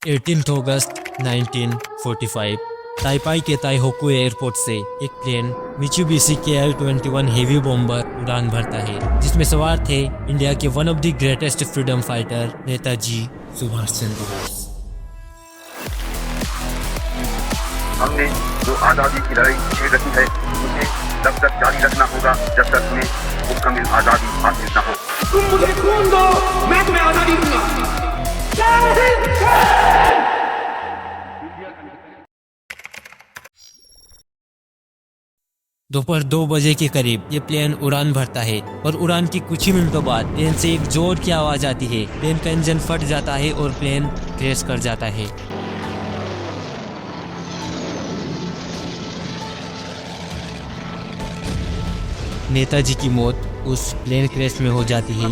18 अगस्त 1945 ताइपाई के Taihoku airport से एक plane Mitsubishi KI-21 heavy bomber उड़ान भरता है, जिसमें सवार थे इंडिया के one of the greatest freedom fighter Netaji Subhash Chandra Bose. हमने जो आज़ादी की लड़ाई छेड़ रखी है उसे तब तक जारी रखना होगा जब तक हमें मुकम्मल आज़ादी हासिल न हो। तुम मुझे खून दो, मैं तुम्हें आज़ादी दूंगा। दोपहर 2 बजे के करीब ये प्लेन उड़ान भरता है और उड़ान की कुछ ही मिनटों बाद प्लेन से एक जोर की आवाज आती है। प्लेन का इंजन फट जाता है और प्लेन क्रैश कर जाता है। नेताजी की मौत उस प्लेन क्रैश में हो जाती है,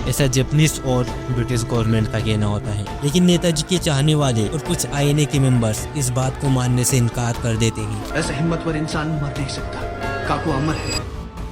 ऐसा जापानीज और ब्रिटिश गवर्नमेंट का कहना होता है। लेकिन नेताजी के चाहने वाले और कुछ आईएनए के मेंबर्स इस बात को मानने से इनकार कर देते हैं। ऐसे हिम्मतवर इंसान मर नहीं सकता, काकू अमर है।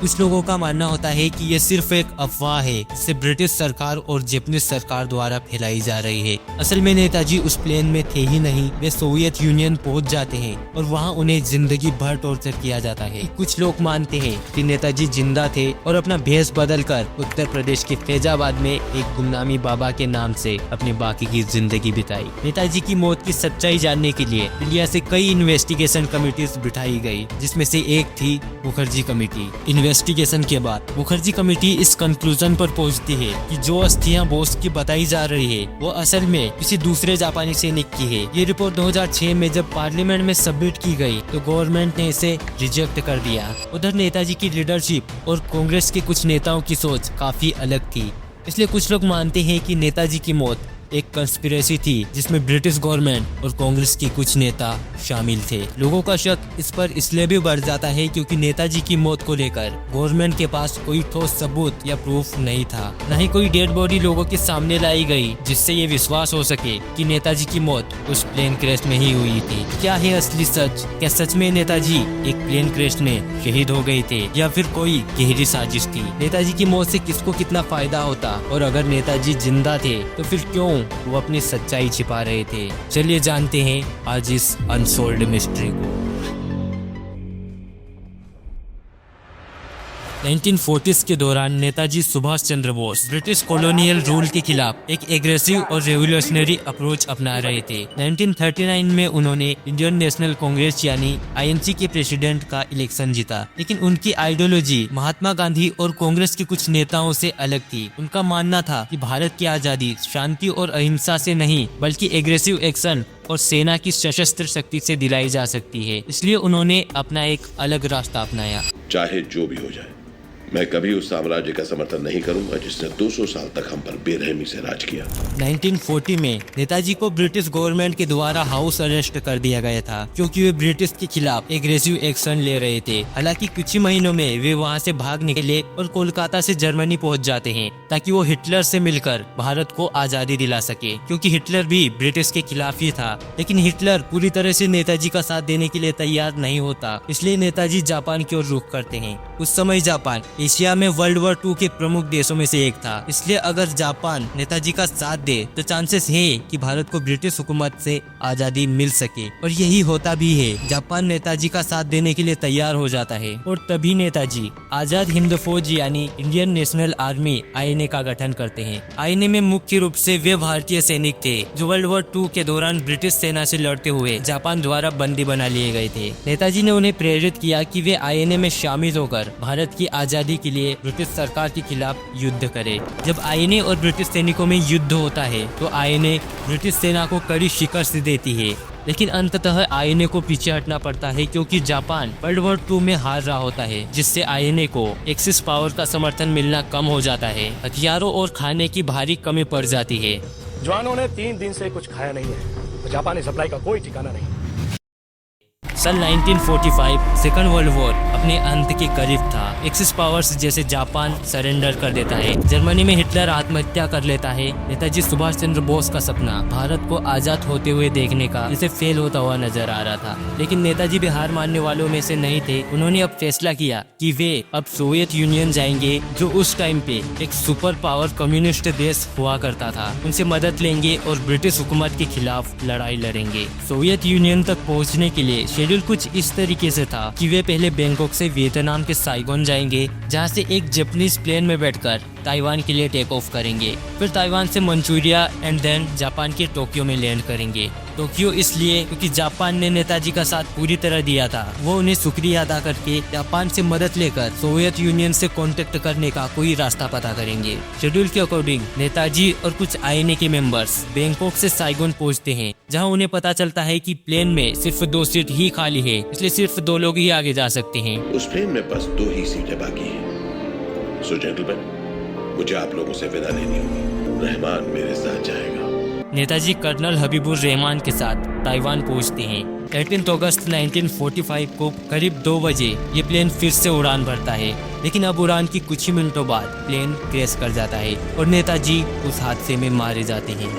कुछ लोगों का मानना होता है कि यह सिर्फ एक अफवाह है, जिसे ब्रिटिश सरकार और जापानीज सरकार द्वारा फैलाई जा रही है। असल में नेताजी उस प्लेन में थे ही नहीं, वे सोवियत यूनियन पहुंच जाते हैं और वहां उन्हें जिंदगी भर टॉर्चर किया जाता है। कुछ लोग मानते हैं कि नेताजी जिंदा थे और अपना भेष बदलकर उत्तर प्रदेश के फैजाबाद में एक गुमनामी बाबा के नाम से अपनी बाकी की जिंदगी बिताई। नेताजी की मौत की सच्चाई जानने के लिए इंडिया से कई इन्वेस्टिगेशन कमिटीज बिठाई गई, जिसमें से एक थी मुखर्जी कमेटी। इन्वेस्टिगेशन के बाद मुखर्जी कमेटी इस कंक्लूजन पर पहुंचती है कि जो अस्थियां बोस की बताई जा रही है वो असल में किसी दूसरे जापानी सैनिक की है। ये रिपोर्ट 2006 में जब पार्लियामेंट में सबमिट की गई तो गवर्नमेंट ने इसे रिजेक्ट कर दिया। उधर नेताजी की लीडरशिप और कांग्रेस के कुछ नेताओं की सोच काफी अलग थी, इसलिए कुछ लोग मानते हैं कि नेताजी की मौत एक कंस्पिरेसी थी, जिसमें ब्रिटिश गवर्नमेंट और कांग्रेस के कुछ नेता शामिल थे। लोगों का शक इस पर इसलिए भी बढ़ जाता है क्योंकि नेताजी की मौत को लेकर गवर्नमेंट के पास कोई ठोस सबूत या प्रूफ नहीं था, न ही कोई डेड बॉडी लोगों के सामने लाई गई जिससे ये विश्वास हो सके कि नेताजी की मौत उस प्लेन क्रैश में ही हुई थी। क्या है असली सच? क्या सच में नेताजी एक प्लेन क्रैश में शहीद हो गए थे या फिर कोई गहरी साजिश थी? नेताजी की मौत से किसको कितना फायदा होता, और अगर नेताजी जिंदा थे तो फिर क्यों वो अपनी सच्चाई छिपा रहे थे? चलिए जानते हैं आज इस अनसोल्ड मिस्ट्री को। 1940s के दौरान Netaji Subhash Chandra Bose British colonial rule के खिलाफ एक एग्रेसिव और रेवोल्यूशनरी अप्रोच अपना रहे थे। 1939 में उन्होंने इंडियन नेशनल कांग्रेस यानी INC के प्रेसिडेंट का इलेक्शन जीता, लेकिन उनकी आइडियोलॉजी महात्मा गांधी और कांग्रेस के कुछ नेताओं से अलग थी। उनका मानना था कि भारत की आजादी शांति और अहिंसा से नहीं बल्कि एग्रेसिव एक्शन और सेना की सशस्त्र शक्ति से दिलाई जा सकती है। इसलिए उन्होंने अपना एक अलग रास्ता अपनाया। चाहे जो भी हो जाए, मैं कभी उस साम्राज्य का समर्थन नहीं करूंगा जिसने 200 साल तक हम पर बेरहमी से राज किया। 1940 में नेताजी को ब्रिटिश गवर्नमेंट के द्वारा हाउस अरेस्ट कर दिया गया था क्योंकि वे ब्रिटिश के खिलाफ एग्रेसिव एक्शन ले रहे थे। हालांकि कुछ ही महीनों में वे वहां से भाग निकले और कोलकाता से जर्मनी पहुंच जाते हैं ताकि वो हिटलर से मिलकर भारत को आजादी दिला सके, क्योंकि हिटलर भी ब्रिटिश के खिलाफ ही था। लेकिन हिटलर पूरी तरह से नेताजी का साथ देने के लिए तैयार नहीं होता, इसलिए नेताजी जापान की ओर रुख करते हैं। उस समय जापान एशिया में वर्ल्ड वॉर 2 के प्रमुख देशों में से एक था, इसलिए अगर जापान नेताजी का साथ दे तो चांसेस है कि भारत को ब्रिटिश हुकूमत से आजादी मिल सके, और यही होता भी है। जापान नेताजी का साथ देने के लिए तैयार हो जाता है और तभी नेताजी आजाद हिंद फौज यानी इंडियन नेशनल आर्मी INA का गठन करते हैं। INA में मुख्य रूप से वे भारतीय सैनिक थे जो वर्ल्ड वॉर 2 के दौरान ब्रिटिश सेना से लड़ते हुए जापान द्वारा बंदी बना लिए गए थे। नेताजी ने उन्हें प्रेरित किया कि वे INA में शामिल होकर भारत की आजादी के लिए ब्रिटिश सरकार के खिलाफ युद्ध करे। जब INA और ब्रिटिश सैनिकों में युद्ध होता है तो INA ब्रिटिश सेना को कड़ी शिकस्त देती है, लेकिन अंततः INA को पीछे हटना पड़ता है क्योंकि जापान वर्ल्ड वॉर 2 में हार रहा होता है, जिससे INA को एक्सिस पावर का समर्थन मिलना कम हो जाता है। हथियारों और खाने की भारी कमी पड़ जाती है। जवानों ने 3 दिन से कुछ खाया नहीं है, जापानी सप्लाई का कोई ठिकाना नहीं। सन 1945 सेकेंड वर्ल्ड वॉर अपने अंत के करीब था। एक्सिस पावर्स जैसे जापान सरेंडर कर देता है, जर्मनी में हिटलर आत्महत्या कर लेता है। नेताजी सुभाष चंद्र बोस का सपना भारत को आजाद होते हुए देखने का इसे फेल होता हुआ नजर आ रहा था, लेकिन नेताजी भी हार मानने वालों में से नहीं थे। उन्होंने अब फैसला किया कि वे अब सोवियत यूनियन जाएंगे, जो उस टाइम पे एक सुपर पावर कम्युनिस्ट देश हुआ करता था। उनसे मदद लेंगे और ब्रिटिश हुकूमत के खिलाफ लड़ाई लड़ेंगे। सोवियत यूनियन तक पहुंचने के लिए शेड्यूल कुछ इस तरीके से था कि वे पहले बैंकॉक से वियतनाम के साइगोन जाएंगे, जहां से एक जापानीज प्लेन में बैठकर ताइवान के लिए टेक ऑफ करेंगे। फिर ताइवान से मंचूरिया एंड देन जापान के टोक्यो में लैंड करेंगे। टोक्यो इसलिए क्योंकि जापान ने नेताजी का साथ पूरी तरह दिया था। वो उन्हें शुक्रिया अदा करके जापान से मदद लेकर सोवियत यूनियन से कांटेक्ट करने का कोई रास्ता पता करेंगे। शेड्यूल के अकॉर्डिंग नेताजी और कुछ आईएनए के मेंबर्स बैंकॉक से साइगोन पहुंचते हैं, जहां उन्हें पता चलता है कि प्लेन में सिर्फ 2 सीट ही खाली है, इसलिए सिर्फ 2 लोग ही आगे जा सकते हैं। उस प्लेन में बस 2 ही सीटें बाकी हैं। सो जेंटलमैन, मुझे आप लोगों से विदा लेनी होगी। रहमान मेरे साथ जाएगा। नेताजी कर्नल हबीबुर रहमान के साथ ताइवान पहुंचते हैं। 18 अगस्त 1945 को करीब 2 बजे ये प्लेन फिर से उड़ान भरता है, लेकिन अब उड़ान की कुछ ही मिनटों बाद प्लेन क्रैश कर जाता है और नेताजी उस हादसे में मारे जाते हैं।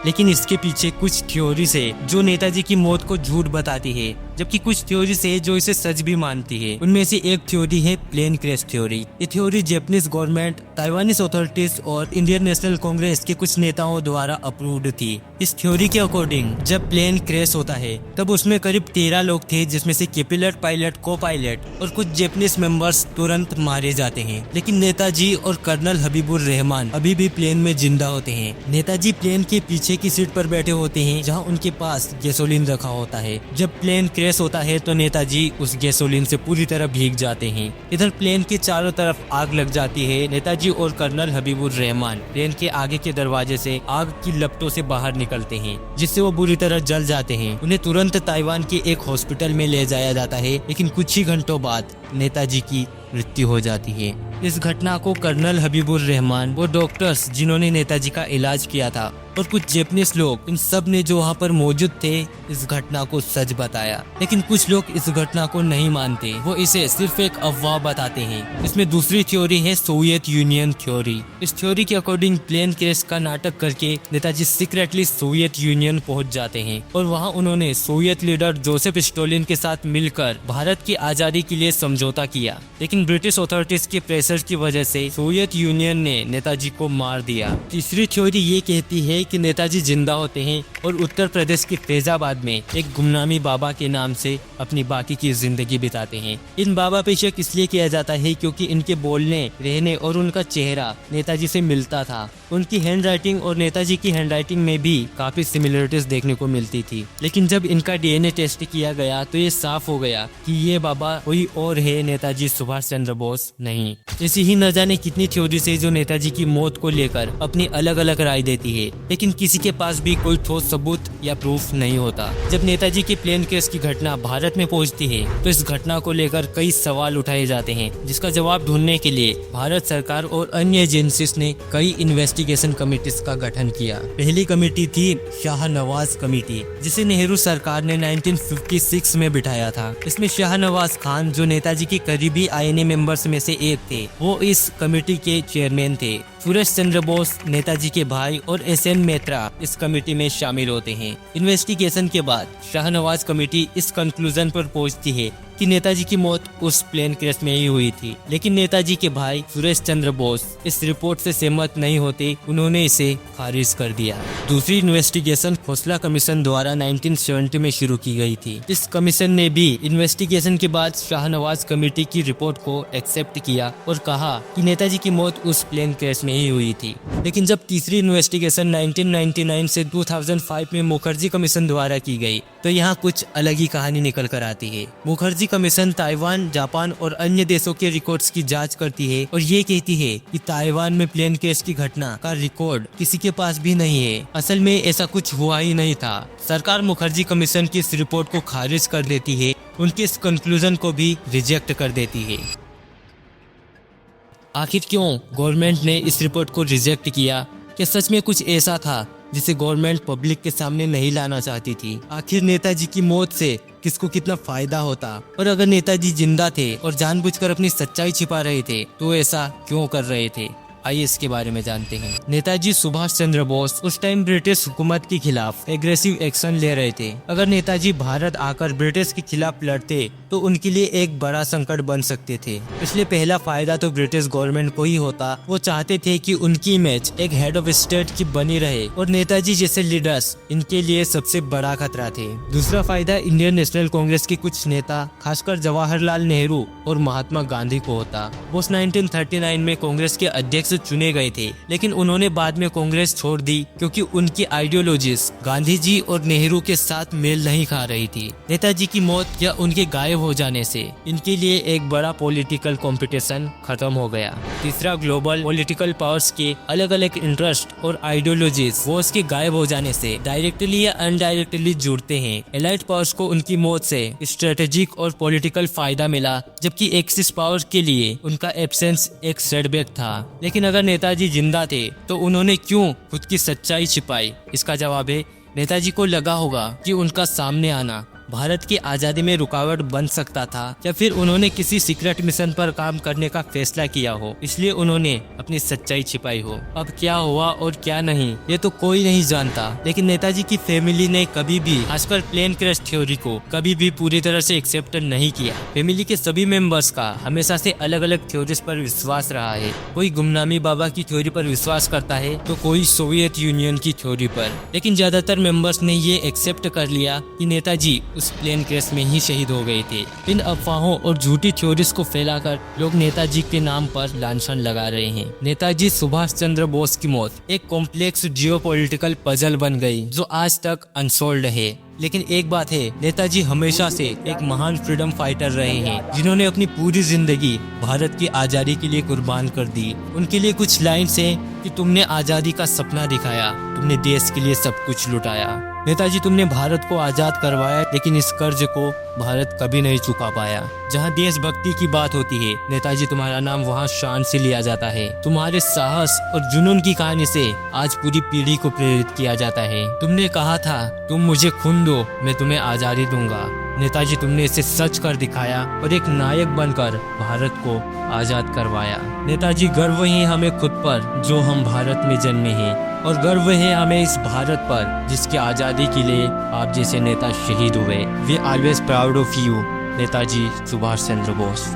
लेकिन इसके पीछे कुछ थ्योरीज है जो नेताजी की मौत को झूठ बताती है, जबकि कुछ थ्योरीज है जो इसे सच भी मानती है। उनमें से एक थ्योरी है प्लेन क्रैश थ्योरी। ये theory Japanese government, Taiwanese authorities और इंडियन नेशनल कांग्रेस के कुछ नेताओं द्वारा अप्रूव्ड थी। इस थ्योरी के अकॉर्डिंग जब प्लेन क्रैश होता है तब उसमें करीब 13 लोग थे, जिसमें से कैपिलट, पायलट, को पायलट और कुछ जापानीज मेंबर्स तुरंत मारे जाते हैं, लेकिन नेताजी और कर्नल हबीबुर रहमान अभी भी प्लेन में जिंदा होते हैं। नेताजी प्लेन के पीछे की सीट पर बैठे होते हैं, जहां उनके पास गैसोलीन रखा होता है। जब प्लेन क्रैश होता है तो नेताजी उस गैसोलीन से पूरी तरह भीग जाते हैं। इधर प्लेन के चारों तरफ आग लग जाती है। नेताजी और कर्नल हबीबुर रहमान प्लेन के आगे के दरवाजे से आग की लपटों से बाहर निकलते हैं, जिससे वो बुरी तरह जल जाते हैं। उन्हें तुरंत ताइवान के एक हॉस्पिटल में ले जाया जाता है, लेकिन कुछ ही घंटों बाद नेताजी की मृत्यु हो जाती है। इस घटना को कर्नल हबीबुर रहमान, वो डॉक्टर्स जिन्होंने नेताजी का इलाज किया था, और कुछ जापानीज लोग, इन सब ने जो वहाँ पर मौजूद थे इस घटना को सच बताया। लेकिन कुछ लोग इस घटना को नहीं मानते, वो इसे सिर्फ एक अफवाह बताते हैं। इसमें दूसरी थ्योरी है सोवियत यूनियन थ्योरी। इस थ्योरी के अकॉर्डिंग प्लेन क्रैश का नाटक करके नेताजी सीक्रेटली सोवियत यूनियन पहुंच जाते हैं और वहाँ उन्होंने सोवियत लीडर जोसेफ स्टालिन के साथ मिलकर भारत की आजादी के लिए समझौता किया, लेकिन ब्रिटिश अथॉरिटीज के प्रेशर की वजह से सोवियत यूनियन ने नेताजी को मार दिया। तीसरी थ्योरी ये कहती है कि नेताजी जिंदा होते हैं और उत्तर प्रदेश के फैजाबाद में एक गुमनामी बाबा के नाम से अपनी बाकी की जिंदगी बिताते हैं। इन बाबा पे शक इसलिए किया जाता है क्योंकि इनके बोलने, रहने और उनका चेहरा नेताजी से मिलता था। उनकी हैंड राइटिंग और नेताजी की हैंड राइटिंग में भी काफी सिमिलरिटीज देखने को मिलती थी, लेकिन जब इनका डीएनए टेस्ट किया गया तो ये साफ हो गया कि ये बाबा कोई और है, नेताजी सुभाष चंद्र बोस नहीं। ऐसी ही न जाने कितनी थ्योरीज है जो नेताजी की मौत को लेकर अपनी अलग अलग राय देती है, लेकिन किसी के पास भी कोई ठोस सबूत या प्रूफ नहीं होता। जब नेताजी के प्लेन क्रैश की घटना भारत में पहुंचती है तो इस घटना को लेकर कई सवाल उठाए जाते हैं, जिसका जवाब ढूंढने के लिए भारत सरकार और अन्य एजेंसीज ने कई इन्वेस्टिगेशन कमेटीज का गठन किया। पहली कमेटी थी शाहनवाज कमेटी, जिसे नेहरू सरकार ने 1956 में बिठाया था। इसमें शाहनवाज खान, जो नेताजी के करीबी आईएनए मेंबर्स में से एक थे, वो इस कमेटी के चेयरमैन थे। सुरेश चंद्र बोस, नेताजी के भाई, और एसएन मेत्रा इस कमेटी में शामिल होते हैं। इन्वेस्टिगेशन के बाद शाहनवाज कमेटी इस कंक्लूजन पर पहुंचती है कि नेताजी की मौत उस प्लेन क्रैश में ही हुई थी, लेकिन नेताजी के भाई सुरेश चंद्र बोस इस रिपोर्ट से सहमत नहीं होते, उन्होंने इसे खारिज कर दिया। दूसरी इन्वेस्टिगेशन खोसला कमीशन द्वारा 1970 में शुरू की गई थी। इस कमीशन ने भी इन्वेस्टिगेशन के बाद शाहनवाज कमेटी की रिपोर्ट को एक्सेप्ट किया और कहा कि नेताजी की मौत उस प्लेन क्रैश में ही हुई थी। लेकिन जब तीसरी इन्वेस्टिगेशन 1999 से 2005 में मुखर्जी कमीशन द्वारा की गई तो यहाँ कुछ अलग ही कहानी निकल कर आती है। मुखर्जी कमीशन ताइवान, जापान और अन्य देशों के रिकॉर्ड्स की जांच करती है और ये कहती है कि ताइवान में प्लेन क्रैश की घटना का रिकॉर्ड किसी के पास भी नहीं है। असल में ऐसा कुछ हुआ ही नहीं था। सरकार मुखर्जी कमीशन की इस रिपोर्ट को खारिज कर देती है, उनके इस कंक्लूजन को भी रिजेक्ट कर देती है। आखिर क्यों गवर्नमेंट ने इस रिपोर्ट को रिजेक्ट किया? क्या सच में कुछ ऐसा था जिसे गवर्नमेंट पब्लिक के सामने नहीं लाना चाहती थी। आखिर नेताजी की मौत से किसको कितना फायदा होता, और अगर नेताजी जिंदा थे और जानबूझकर अपनी सच्चाई छिपा रहे थे तो ऐसा क्यों कर रहे थे? आइए इसके बारे में जानते हैं। नेताजी सुभाष चंद्र बोस उस टाइम ब्रिटिश हुकूमत के खिलाफ एग्रेसिव एक्शन ले रहे थे। अगर नेताजी भारत आकर ब्रिटिश के खिलाफ लड़ते तो उनके लिए एक बड़ा संकट बन सकते थे। इसलिए पहला फायदा तो ब्रिटिश गवर्नमेंट को ही होता। वो चाहते थे कि उनकी इमेज एक हेड ऑफ स्टेट की बनी रहे, और नेताजी जैसे लीडर्स इनके लिए सबसे बड़ा खतरा थे। दूसरा फायदा इंडियन नेशनल कांग्रेस के कुछ नेता, खासकर जवाहरलाल नेहरू और महात्मा गांधी को होता। बोस 1939 में कांग्रेस के अध्यक्ष चुने गए थे, लेकिन उन्होंने बाद में कांग्रेस छोड़ दी क्योंकि उनकी आइडियोलॉजीज गांधी जी और नेहरू के साथ मेल नहीं खा रही थी। नेताजी की मौत या उनके गायब हो जाने से इनके लिए एक बड़ा पॉलिटिकल कंपटीशन खत्म हो गया। तीसरा, ग्लोबल पॉलिटिकल पावर्स के अलग अलग इंटरेस्ट और आइडियोलॉजीज बोस के गायब हो जाने से डायरेक्टली या अनडायरेक्टली जुड़ते हैं। एलाइड पावर्स को उनकी मौत से स्ट्रेटेजिक और पॉलिटिकल फायदा मिला, जबकि एक्सिस पावर्स के लिए उनका एब्सेंस एक सेटबैक था। लेकिन अगर नेताजी जिंदा थे तो उन्होंने क्यों खुद की सच्चाई छिपाई? इसका जवाब है, नेताजी को लगा होगा कि उनका सामने आना भारत की आजादी में रुकावट बन सकता था, या फिर उन्होंने किसी सीक्रेट मिशन पर काम करने का फैसला किया हो, इसलिए उन्होंने अपनी सच्चाई छिपाई हो। अब क्या हुआ और क्या नहीं ये तो कोई नहीं जानता, लेकिन नेताजी की फैमिली ने कभी भी, खासकर प्लेन क्रैश थ्योरी को कभी भी पूरी तरह से एक्सेप्ट नहीं किया। फैमिली के सभी मेंबर्स का हमेशा से अलग अलग थ्योरीज पर विश्वास रहा है। कोई गुमनामी बाबा की थ्योरी पर विश्वास करता है तो कोई सोवियत यूनियन की थ्योरी पर, लेकिन ज्यादातर मेंबर्स ने ये एक्सेप्ट कर लिया कि नेताजी उस प्लेन क्रैश में ही शहीद हो गए थे। इन अफवाहों और झूठी थ्योरीज को फैलाकर लोग नेताजी के नाम पर लांछन लगा रहे हैं। नेताजी सुभाष चंद्र बोस की मौत एक कॉम्प्लेक्स जियोपॉलिटिकल पजल बन गई जो आज तक अनसॉल्व्ड है। लेकिन एक बात है, नेताजी हमेशा से एक महान फ्रीडम फाइटर रहे हैं, जिन्होंने अपनी पूरी जिंदगी भारत की आजादी के लिए कुर्बान कर दी। उनके लिए कुछ लाइन्स हैं कि तुमने आजादी का सपना दिखाया, तुमने देश के लिए सब कुछ लुटाया। नेताजी, तुमने भारत को आजाद करवाया, लेकिन इस कर्ज को भारत कभी नहीं चुका पाया। जहाँ देशभक्ति की बात होती है, नेताजी तुम्हारा नाम वहाँ शान से लिया जाता है। तुम्हारे साहस और जुनून की कहानी से आज पूरी पीढ़ी को प्रेरित किया जाता है। तुमने कहा था, तुम मुझे खून दो, मैं तुम्हें आजादी दूंगा। नेताजी, तुमने इसे सच कर दिखाया और एक नायक बनकर भारत को आजाद करवाया। नेताजी, गर्व है हमें खुद पर जो हम भारत में जन्मे हैं, और गर्व है हमें इस भारत पर जिसकी आजादी के लिए आप जैसे नेता शहीद हुए। We always proud of you, Netaji Subhash Chandra Bose.